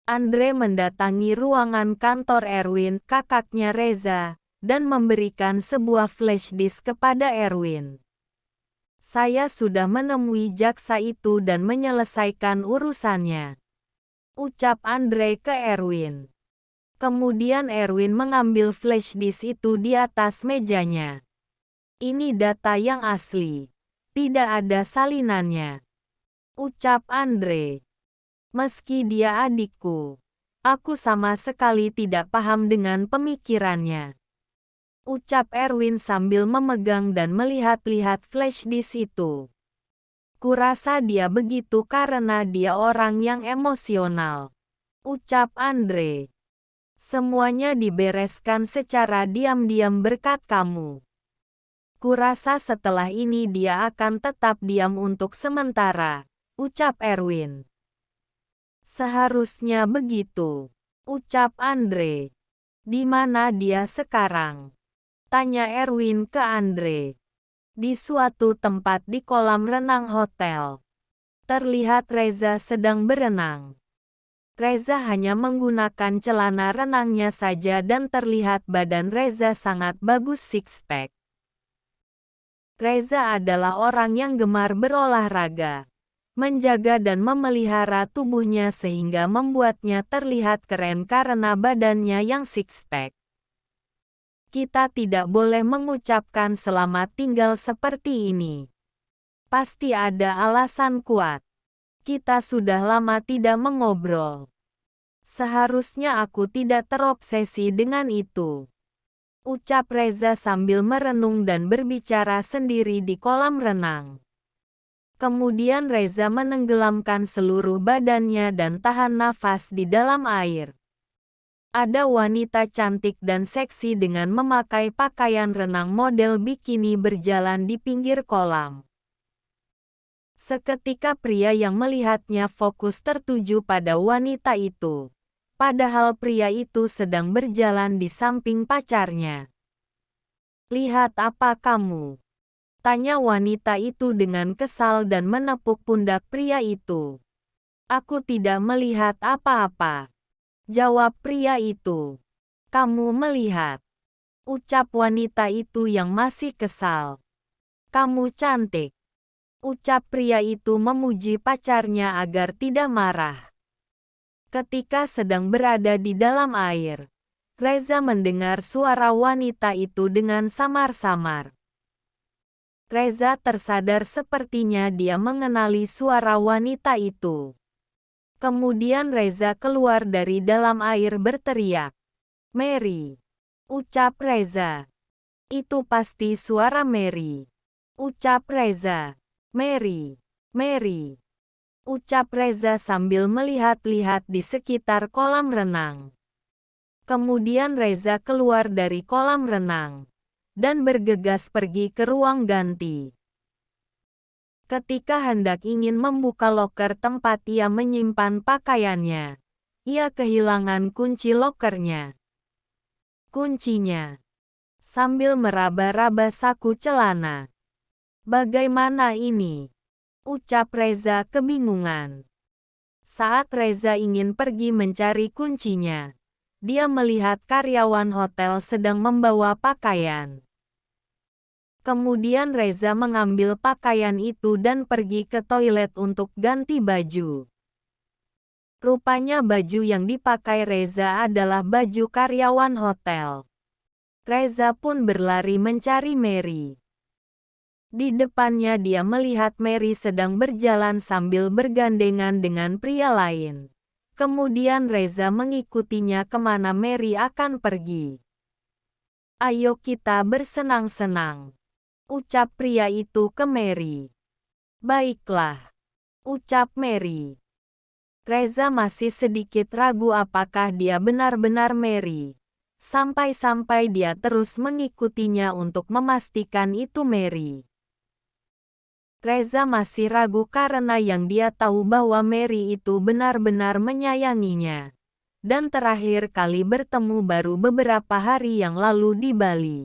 Andre mendatangi ruangan kantor Erwin, kakaknya Reza, dan memberikan sebuah flash disk kepada Erwin. Saya sudah menemui jaksa itu dan menyelesaikan urusannya, ucap Andre ke Erwin. Kemudian Erwin mengambil flash disk itu di atas mejanya. Ini data yang asli. Tidak ada salinannya, ucap Andre. Meski dia adikku, aku sama sekali tidak paham dengan pemikirannya, ucap Erwin sambil memegang dan melihat-lihat flash disk itu. Kurasa dia begitu karena dia orang yang emosional, ucap Andre. Semuanya dibereskan secara diam-diam berkat kamu. Kurasa setelah ini dia akan tetap diam untuk sementara, ucap Erwin. Seharusnya begitu, ucap Andre. Di mana dia sekarang? Tanya Erwin ke Andre. Di suatu tempat di kolam renang hotel. Terlihat Reza sedang berenang. Reza hanya menggunakan celana renangnya saja dan terlihat badan Reza sangat bagus six-pack. Reza adalah orang yang gemar berolahraga, menjaga dan memelihara tubuhnya sehingga membuatnya terlihat keren karena badannya yang six-pack. Kita tidak boleh mengucapkan selamat tinggal seperti ini. Pasti ada alasan kuat. Kita sudah lama tidak mengobrol. Seharusnya aku tidak terobsesi dengan itu, ucap Reza sambil merenung dan berbicara sendiri di kolam renang. Kemudian Reza menenggelamkan seluruh badannya dan tahan nafas di dalam air. Ada wanita cantik dan seksi dengan memakai pakaian renang model bikini berjalan di pinggir kolam. Seketika pria yang melihatnya fokus tertuju pada wanita itu. Padahal pria itu sedang berjalan di samping pacarnya. Lihat apa kamu? Tanya wanita itu dengan kesal dan menepuk pundak pria itu. Aku tidak melihat apa-apa, jawab pria itu. Kamu melihat, ucap wanita itu yang masih kesal. Kamu cantik, ucap pria itu memuji pacarnya agar tidak marah. Ketika sedang berada di dalam air, Reza mendengar suara wanita itu dengan samar-samar. Reza tersadar sepertinya dia mengenali suara wanita itu. Kemudian Reza keluar dari dalam air berteriak, "Mary!" ucap Reza. Itu pasti suara Mary, ucap Reza. "Mary, Mary!" ucap Reza sambil melihat-lihat di sekitar kolam renang. Kemudian Reza keluar dari kolam renang dan bergegas pergi ke ruang ganti. Ketika hendak ingin membuka loker tempat ia menyimpan pakaiannya, ia kehilangan kunci lokernya. Kuncinya. Sambil meraba-raba saku celana. Bagaimana ini? Ucap Reza kebingungan. Saat Reza ingin pergi mencari kuncinya, dia melihat karyawan hotel sedang membawa pakaian. Kemudian Reza mengambil pakaian itu dan pergi ke toilet untuk ganti baju. Rupanya baju yang dipakai Reza adalah baju karyawan hotel. Reza pun berlari mencari Mary. Di depannya dia melihat Mary sedang berjalan sambil bergandengan dengan pria lain. Kemudian Reza mengikutinya kemana Mary akan pergi. "Ayo kita bersenang-senang," ucap pria itu ke Mary. "Baiklah," ucap Mary. Reza masih sedikit ragu apakah dia benar-benar Mary. Sampai-sampai dia terus mengikutinya untuk memastikan itu Mary. Reza masih ragu karena yang dia tahu bahwa Mary itu benar-benar menyayanginya. Dan terakhir kali bertemu baru beberapa hari yang lalu di Bali.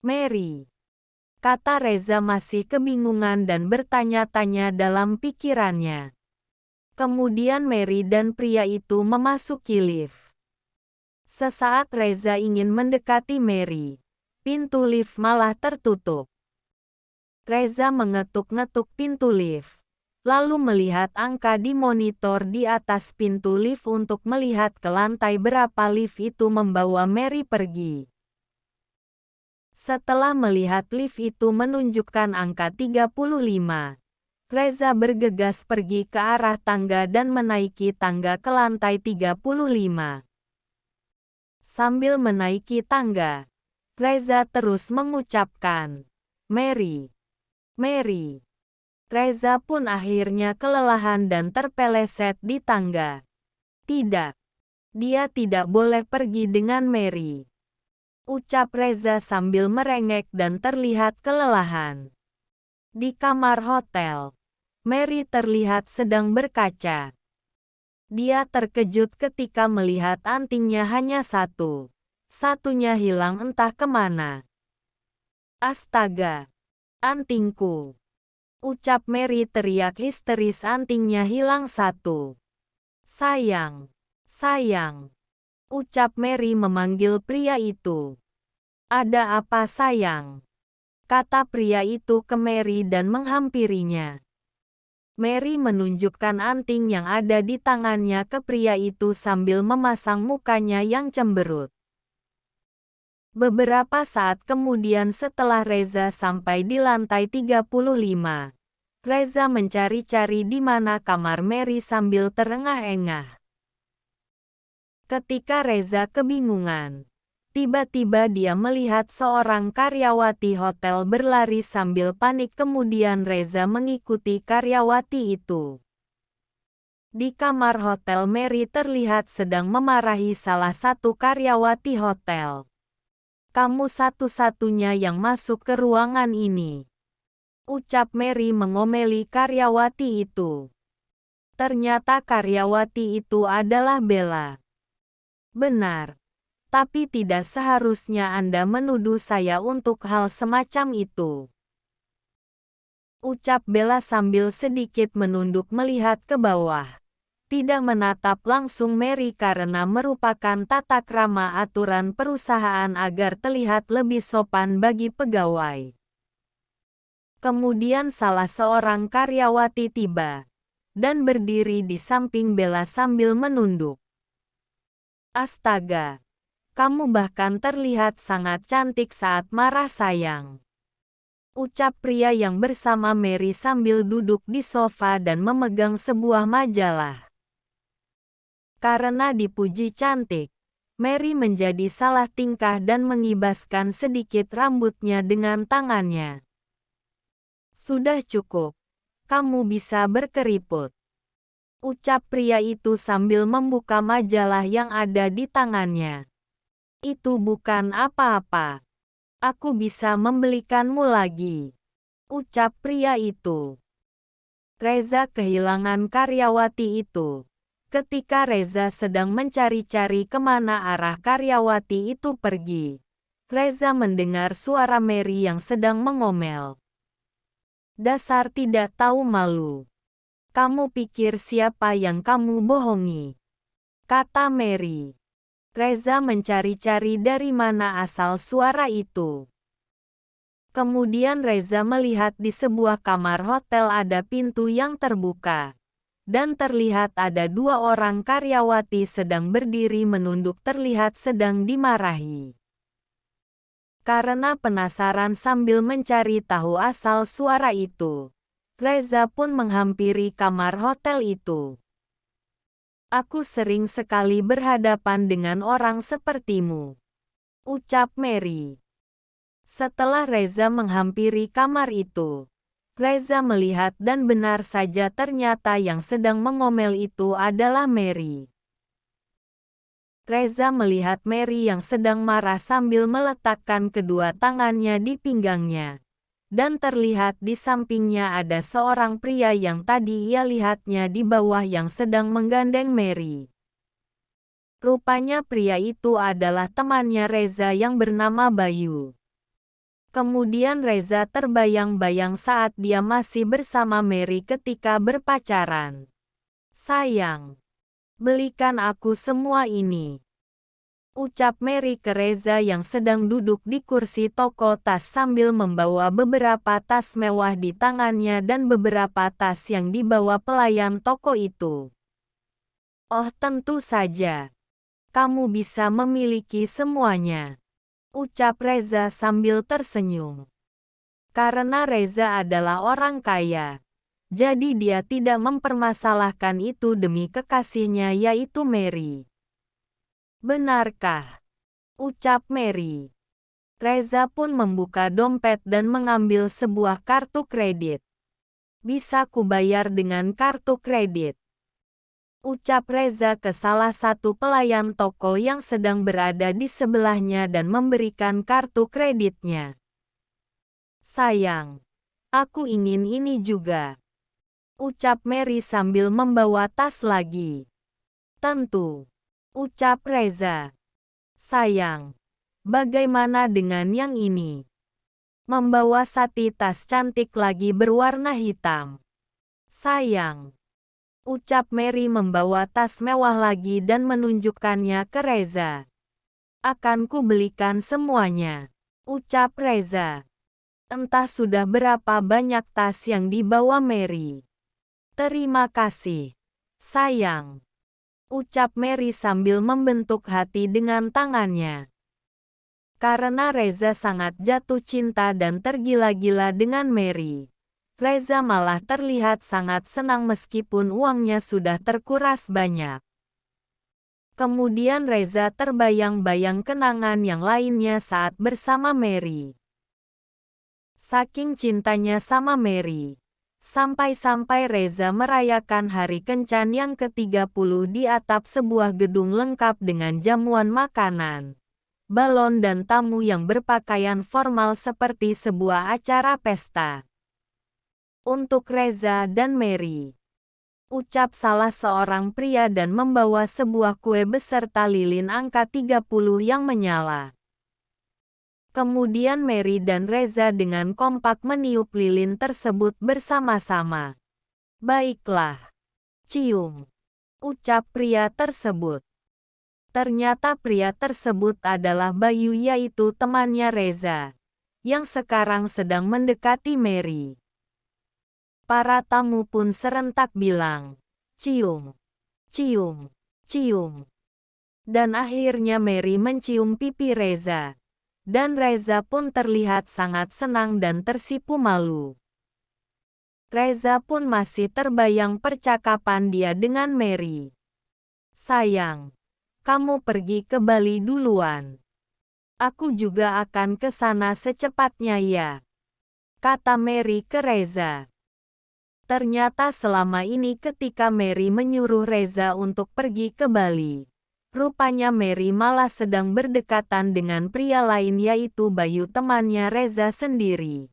"Mary," kata Reza masih kebingungan dan bertanya-tanya dalam pikirannya. Kemudian Mary dan pria itu memasuki lift. Sesaat Reza ingin mendekati Mary, pintu lift malah tertutup. Reza mengetuk-ngetuk pintu lift, lalu melihat angka di monitor di atas pintu lift untuk melihat ke lantai berapa lift itu membawa Mary pergi. Setelah melihat lift itu menunjukkan angka 35, Reza bergegas pergi ke arah tangga dan menaiki tangga ke lantai 35. Sambil menaiki tangga, Reza terus mengucapkan, "Mary, Mary." Reza pun akhirnya kelelahan dan terpeleset di tangga. Tidak, dia tidak boleh pergi dengan Mary, ucap Reza sambil merengek dan terlihat kelelahan. Di kamar hotel, Mary terlihat sedang berkaca. Dia terkejut ketika melihat antingnya hanya satu. Satunya hilang entah kemana. "Astaga, antingku!" ucap Mary teriak histeris, antingnya hilang satu. "Sayang, sayang," ucap Mary memanggil pria itu. "Ada apa sayang?" kata pria itu ke Mary dan menghampirinya. Mary menunjukkan anting yang ada di tangannya ke pria itu sambil memasang mukanya yang cemberut. Beberapa saat kemudian setelah Reza sampai di lantai 35, Reza mencari-cari di mana kamar Mary sambil terengah-engah. Ketika Reza kebingungan, tiba-tiba dia melihat seorang karyawati hotel berlari sambil panik, kemudian Reza mengikuti karyawati itu. Di kamar hotel, Mary terlihat sedang memarahi salah satu karyawati hotel. "Kamu satu-satunya yang masuk ke ruangan ini," ucap Mary mengomeli karyawati itu. Ternyata karyawati itu adalah Bella. "Benar. Tapi tidak seharusnya Anda menuduh saya untuk hal semacam itu," ucap Bella sambil sedikit menunduk melihat ke bawah. Tidak menatap langsung Mary karena merupakan tata krama aturan perusahaan agar terlihat lebih sopan bagi pegawai. Kemudian salah seorang karyawati tiba dan berdiri di samping Bella sambil menunduk. "Astaga. Kamu bahkan terlihat sangat cantik saat marah sayang," ucap pria yang bersama Mary sambil duduk di sofa dan memegang sebuah majalah. Karena dipuji cantik, Mary menjadi salah tingkah dan mengibaskan sedikit rambutnya dengan tangannya. "Sudah cukup. Kamu bisa berkeriput," ucap pria itu sambil membuka majalah yang ada di tangannya. "Itu bukan apa-apa. Aku bisa membelikanmu lagi," ucap pria itu. Reza kehilangan karyawati itu. Ketika Reza sedang mencari-cari kemana arah karyawati itu pergi, Reza mendengar suara Mary yang sedang mengomel. "Dasar tidak tahu malu. Kamu pikir siapa yang kamu bohongi?" kata Mary. Reza mencari-cari dari mana asal suara itu. Kemudian Reza melihat di sebuah kamar hotel ada pintu yang terbuka. Dan terlihat ada dua orang karyawati sedang berdiri menunduk, terlihat sedang dimarahi. Karena penasaran sambil mencari tahu asal suara itu, Reza pun menghampiri kamar hotel itu. "Aku sering sekali berhadapan dengan orang sepertimu," ucap Mary. Setelah Reza menghampiri kamar itu, Reza melihat dan benar saja ternyata yang sedang mengomel itu adalah Mary. Reza melihat Mary yang sedang marah sambil meletakkan kedua tangannya di pinggangnya. Dan terlihat di sampingnya ada seorang pria yang tadi ia lihatnya di bawah yang sedang menggandeng Mary. Rupanya pria itu adalah temannya Reza yang bernama Bayu. Kemudian Reza terbayang-bayang saat dia masih bersama Mary ketika berpacaran. Sayang, belikan aku semua ini. Ucap Mary ke Reza yang sedang duduk di kursi toko tas sambil membawa beberapa tas mewah di tangannya dan beberapa tas yang dibawa pelayan toko itu. Oh, tentu saja. Kamu bisa memiliki semuanya. Ucap Reza sambil tersenyum. Karena Reza adalah orang kaya, jadi dia tidak mempermasalahkan itu demi kekasihnya yaitu Mary. Benarkah? Ucap Mary. Reza pun membuka dompet dan mengambil sebuah kartu kredit. Bisa kubayar dengan kartu kredit? Ucap Reza ke salah satu pelayan toko yang sedang berada di sebelahnya dan memberikan kartu kreditnya. Sayang, aku ingin ini juga. Ucap Mary sambil membawa tas lagi. Tentu. Ucap Reza. Sayang, bagaimana dengan yang ini? Membawa sati tas cantik lagi berwarna hitam. Sayang. Ucap Mary membawa tas mewah lagi dan menunjukkannya ke Reza. Akan kubelikan semuanya. Ucap Reza. Entah sudah berapa banyak tas yang dibawa Mary. Terima kasih. Sayang. Ucap Mary sambil membentuk hati dengan tangannya. Karena Reza sangat jatuh cinta dan tergila-gila dengan Mary, Reza malah terlihat sangat senang meskipun uangnya sudah terkuras banyak. Kemudian Reza terbayang-bayang kenangan yang lainnya saat bersama Mary. Saking cintanya sama Mary, sampai-sampai Reza merayakan hari kencan yang ke-30 di atap sebuah gedung lengkap dengan jamuan makanan, balon dan tamu yang berpakaian formal seperti sebuah acara pesta. Untuk Reza dan Mary, ucap salah seorang pria dan membawa sebuah kue beserta lilin angka 30 yang menyala. Kemudian Mary dan Reza dengan kompak meniup lilin tersebut bersama-sama. Baiklah. Cium. Ucap pria tersebut. Ternyata pria tersebut adalah Bayu yaitu temannya Reza, yang sekarang sedang mendekati Mary. Para tamu pun serentak bilang, cium, cium, cium. Dan akhirnya Mary mencium pipi Reza. Dan Reza pun terlihat sangat senang dan tersipu malu. Reza pun masih terbayang percakapan dia dengan Mary. Sayang, kamu pergi ke Bali duluan. Aku juga akan ke sana secepatnya ya, kata Mary ke Reza. Ternyata selama ini ketika Mary menyuruh Reza untuk pergi ke Bali, rupanya Mary malah sedang berdekatan dengan pria lain yaitu Bayu temannya Reza sendiri.